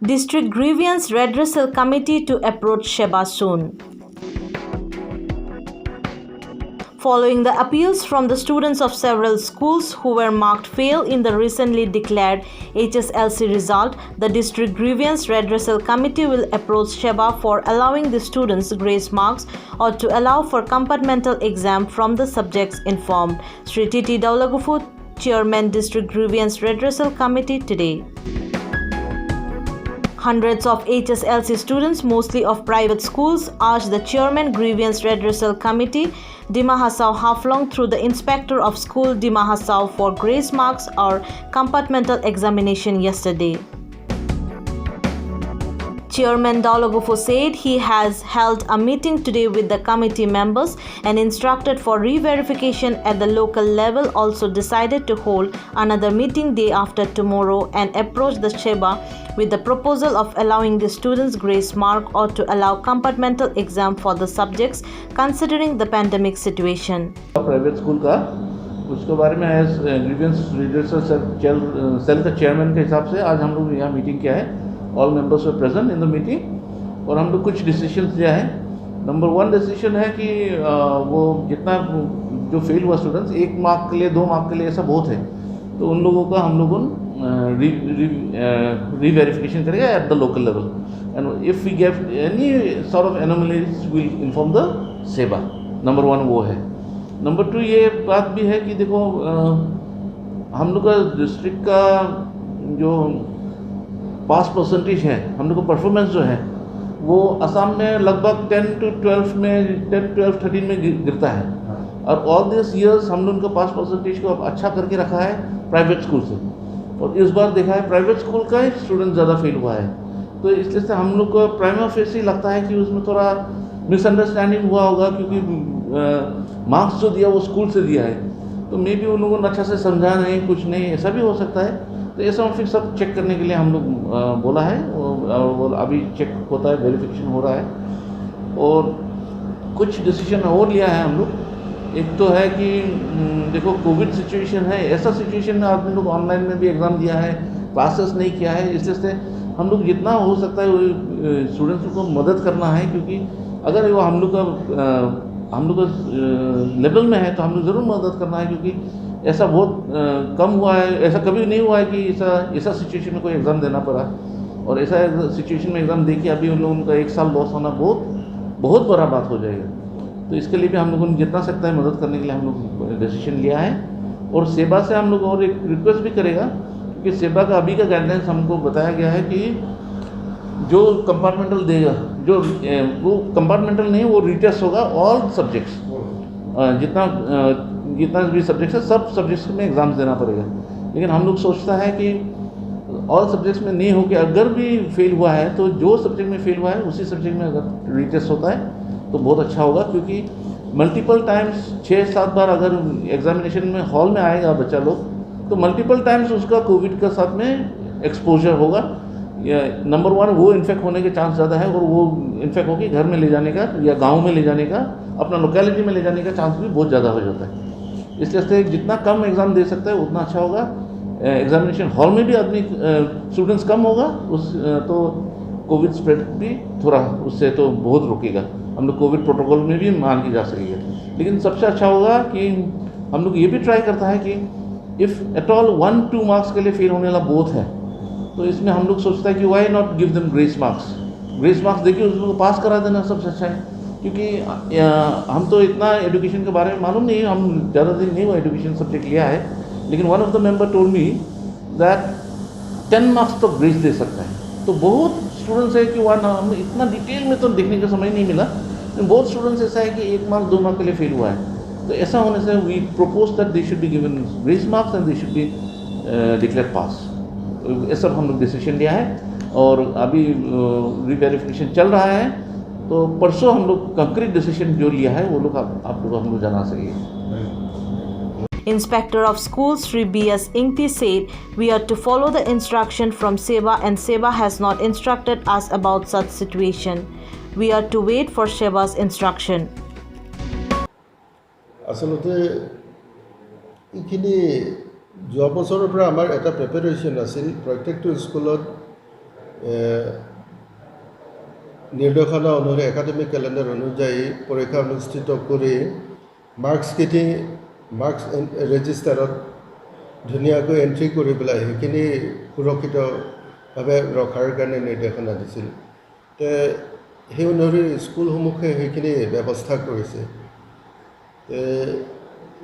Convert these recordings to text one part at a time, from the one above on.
District Grievance Redressal Committee to approach Sheba soon. Following the appeals from the students of several schools who were marked fail in the recently declared HSLC result, the District Grievance Redressal Committee will approach Sheba for allowing the students grace marks or to allow for compartmental exam from the subjects informed. Sri Titi Daulagufu, Chairman, District Grievance Redressal Committee, today. Hundreds of HSLC students, mostly of private schools, asked the Chairman Grievance Redressal Committee, Dima Hasao Haflong, through the Inspector of School Dima Hasao, for grace marks or compartmental examination yesterday. Chairman Daulagufu said he has held a meeting today with the committee members and instructed for re-verification at the local level. Also decided to hold another meeting day after tomorrow and approach the Sheba with the proposal of allowing the students grace mark or to allow compartmental exam for the subjects considering the pandemic situation. Private school का उसके बारे में as grievance redressal cell का chairman के हिसाब से आज हम लोग यहाँ मीटिंग किया है. All members were present in the meeting और हम लोग कुछ डिसीजंस लिया है. नंबर 1 डिसीजन है कि वो जितना जो फेल हुआ स्टूडेंट्स 1 मार्क के लिए 2 मार्क के लिए ऐसा बहुत है, तो उन लोगों का हम लोगों री-वेरिफिकेशन करेगा at the local level and if we get any sort of anomalies will inform the SEBA. Number 1 वो है. नंबर 2 ये बात भी है कि देखो हम लोग का डिस्ट्रिक्ट का जो पास परसेंटेज है, हम लोग का परफॉर्मेंस जो है वो असम में लगभग 10 to 12 में 10, 12, 13 में गिरता है. और ऑल दिस ईयर्स हम लोग का पास परसेंटेज को अच्छा करके रखा है प्राइवेट स्कूल से, और इस बार देखा है प्राइवेट स्कूल का ही स्टूडेंट ज़्यादा फेल हुआ है. तो इसलिए से हम लोग को प्राइमा फेस ही लगता है कि उसमें थोड़ा मिसअंडरस्टैंडिंग हुआ होगा, क्योंकि मार्क्स जो दिया वो स्कूल से दिया है, तो मे बी उन लोगों ने अच्छा से समझा नहीं, कुछ नहीं, ऐसा भी हो सकता है. तो ये सब फिर सब चेक करने के लिए हम लोग बोला है और अभी चेक होता है, वेरिफिकेशन हो रहा है. और कुछ डिसीजन और लिया है हम लोग. एक तो है कि देखो कोविड सिचुएशन है, ऐसा सिचुएशन में आदमी लोग ऑनलाइन में भी एग्ज़ाम दिया है, क्लासेस नहीं किया है. इसलिए से हम लोग जितना हो सकता है स्टूडेंट्स को मदद करना है, क्योंकि अगर वो हम लोग का लेवल में है तो हम लोग ज़रूर मदद करना है, क्योंकि ऐसा बहुत कम हुआ है, ऐसा कभी नहीं हुआ है कि ऐसा सिचुएशन में कोई एग्ज़ाम देना पड़ा. और ऐसा सिचुएशन में एग्ज़ाम दे के अभी उन लोगों का 1 साल लॉस होना बहुत बड़ा बात हो जाएगा. तो इसके लिए भी हम लोगों ने जितना सकता है मदद करने के लिए हम लोग डिसीजन लिया है. और सेबा से हम लोग और एक रिक्वेस्ट भी करेगा, क्योंकि सेबा का अभी का गाइडलाइंस हमको बताया गया है कि जो कंपार्टमेंटल देगा, जो वो कंपार्टमेंटल नहीं, वो रीटेस्ट होगा ऑल सब्जेक्ट्स. जितना भी सब्जेक्ट्स है सब सब्जेक्ट्स में एग्ज़ाम्स देना पड़ेगा. लेकिन हम लोग सोचता है कि ऑल सब्जेक्ट्स में नहीं हो के अगर भी फेल हुआ है तो जो सब्जेक्ट में फेल हुआ है उसी सब्जेक्ट में अगर रीटेस्ट होता है तो बहुत अच्छा होगा, क्योंकि मल्टीपल टाइम्स 6-7 बार अगर एग्जामिनेशन में हॉल में आएगा बच्चा लोग तो मल्टीपल टाइम्स उसका कोविड के साथ में एक्सपोजर होगा. नंबर 1 वो इन्फेक्ट होने के चांस ज़्यादा है, और वो इन्फेक्ट होकर घर में ले जाने का या गाँव में ले जाने का, अपना लोकेलिटी में ले जाने का चांस भी बहुत ज़्यादा हो जाता है. इसलिए से जितना कम एग्ज़ाम दे सकता है उतना अच्छा होगा. एग्जामिनेशन हॉल में भी आदमी स्टूडेंट्स कम होगा तो कोविड स्प्रेड भी थोड़ा उससे तो बहुत रुकेगा. हम लोग कोविड प्रोटोकॉल में भी मान के जा सकेंगे. लेकिन सबसे अच्छा होगा कि हम लोग ये भी ट्राई करता है कि इफ़ एट ऑल 1-2 मार्क्स के लिए फेल होने वाला बहुत है, तो इसमें हम लोग सोचता है कि why not give them grace marks. Grace marks देखिए उस लोगों को पास करा देना सबसे अच्छा है, क्योंकि हम तो इतना एजुकेशन के बारे में मालूम नहीं है, हम ज़्यादा दिन नहीं वो एजुकेशन सब्जेक्ट लिया है. लेकिन one of the member told me that 10 marks तो ग्रेस दे सकता है. तो बहुत स्टूडेंट्स है कि हम इतना डिटेल में तो देखने का समय नहीं मिला, लेकिन बहुत स्टूडेंट्स ऐसा है कि 1 मार्क 2 मार्क के लिए फेल हुआ है. तो ऐसा होने से we propose that they should be given grace marks and they should be declare pass. ये सब हम लोग डिसीजन लिया है और अभी री-वेरिफिकेशन चल रहा है. तो परसों हम लोग कंक्रीट डिसीजन जो लिया है वो लोग आप लोग हम लोग जाना सकेंगे. Inspector of Schools Sri B.S. Ingti said, "We are to follow the instruction from SEBA and SEBA has not instructed us about such situation. We are to wait for SEBA's instruction." আসলে এইখিনি যোৱা বছৰৰ পৰা আমাৰ এটা preparation আছিল প্ৰত্যেকটো স্কুলত নিৰ্দেশনা অনুযায়ী একাডেমিক ক্যালেন্ডাৰ অনুযায়ী পৰীক্ষা অনুষ্ঠিত কৰি মাৰ্কছ ৰেজিষ্টাৰত ধুনীয়াকৈ এন্ট্ৰি কৰি পেলাই সেইখিনি সুৰক্ষিতভাৱে ৰখাৰ কাৰণে নিৰ্দেশনা দিছিল তে সেই অনুসৰি স্কুলসমূহে সেইখিনি ব্যৱস্থা কৰিছে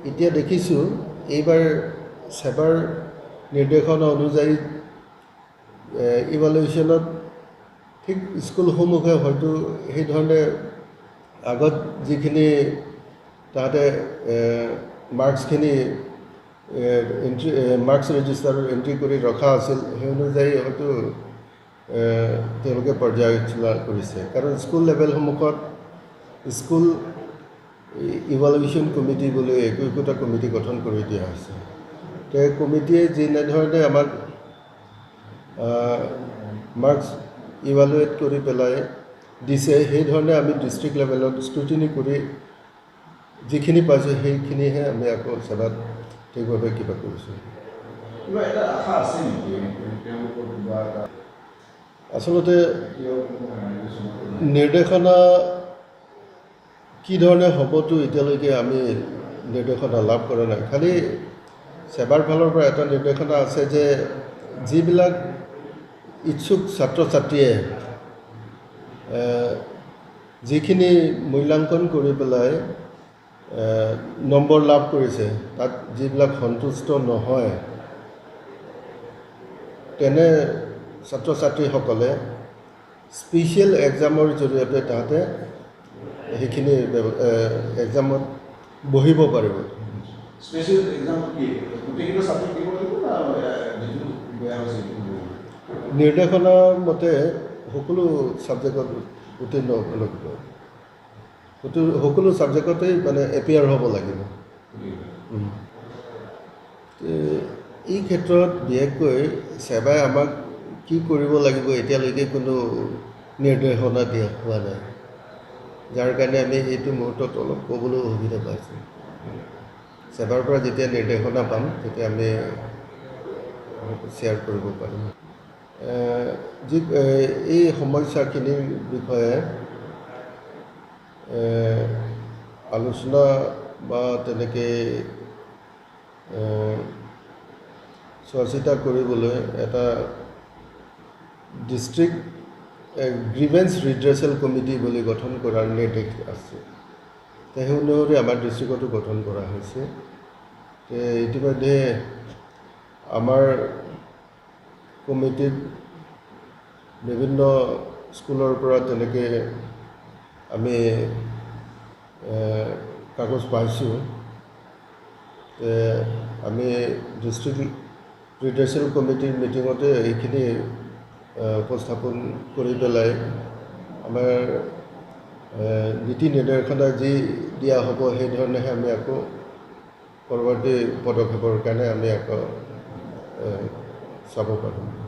এতিয়া দেখিছোঁ এইবাৰ সেবাৰ নিৰ্দেশনা অনুযায়ী ইভালুৱেশ্যনত ঠিক স্কুলসমূহে হয়তো সেই ধৰণে আগত যিখিনি তাতে মাৰ্কছখিনি মাৰ্কছ ৰেজিষ্টাৰত এন্ট্ৰি কৰি ৰখা আছিল সেই অনুযায়ী হয়তো তেওঁলোকে পৰ্যালোচনা কৰিছে কাৰণ স্কুল লেভেলসমূহত স্কুল ইভালুৱেশ্যন কমিটি বুলি একোটা কমিটি গঠন কৰি দিয়া হৈছে তে কমিটিয়ে যেনেধৰণে আমাক মাৰ্কছ ইভালুৱেট কৰি পেলাই দিছে সেই ধৰণে আমি ডিষ্ট্ৰিক্ট লেভেলত স্ক্ৰুটিনি কৰি যিখিনি পাইছোঁ সেইখিনিহে আমি আকৌ সেৱাত ঠিকভাৱে কিবা কৰিছোঁ আচলতে নিৰ্দেশনা কি ধৰণে হ'বতো এতিয়ালৈকে আমি নিৰ্দেশনা লাভ কৰা নাই খালি সেৱাৰ ফালৰ পৰা এটা নিৰ্দেশনা আছে যে যিবিলাক ইচ্ছুক ছাত্ৰ ছাত্ৰীয়ে যিখিনি মূল্যাংকন কৰি পেলাই নম্বৰ লাভ কৰিছে তাত যিবিলাক সন্তুষ্ট নহয় তেনে ছাত্ৰ ছাত্ৰীসকলে স্পেচিয়েল এক্সামৰ জৰিয়তে তাহাঁতে সেইখিনি এক্সামত বহিব পাৰিব স্পেচিয়েল এক্সাম কি গোটেইকেইটা ছাবজেক্ট দিব লাগিব না যিটো বেয়া হৈছে নিৰ্দেশনা মতে সকলো ছাবজেক্টত উত্তীৰ্ণ হ'ব লাগিব সকলো ছাবজেক্টতেই মানে এপিয়াৰ হ'ব লাগিব এই ক্ষেত্ৰত বিশেষকৈ সেৱাই আমাক কি কৰিব লাগিব এতিয়ালৈকে কোনো নিৰ্দেশনা দিয়া হোৱা নাই যাৰ কাৰণে আমি এইটো মুহূৰ্তত অলপ ক'বলৈ অসুবিধা পাইছোঁ সেৱাৰ পৰা যেতিয়া নিৰ্দেশনা পাম তেতিয়া আমি শ্বেয়াৰ কৰিব পাৰিম যি এই সমস্যাখিনিৰ বিষয়ে আলোচনা বা তেনেকৈ চোৱা চিতা কৰিবলৈ এটা ডিষ্ট্ৰিক্ট গ্ৰিভেন্স ৰিড্ৰেচেল কমিটি বুলি গঠন কৰাৰ নিৰ্দেশ আছে সেই অনুসৰি আমাৰ ডিষ্ট্ৰিক্টতো গঠন কৰা হৈছে ইতিমধ্যে আমাৰ কমিটিত বিভিন্ন স্কুলৰ পৰা তেনেকৈ আমি কাগজ পাইছোঁ আমি ডিষ্ট্ৰিক্ট ৰিড্ৰেচেল কমিটিৰ মিটিঙতে এইখিনি উপস্থাপন কৰি পেলাই আমাৰ নীতি নিৰ্দেশনা যি দিয়া হ'ব সেই ধৰণেহে আমি আকৌ পৰৱৰ্তী পদক্ষেপৰ কাৰণে আমি আকৌ চাব পাৰোঁ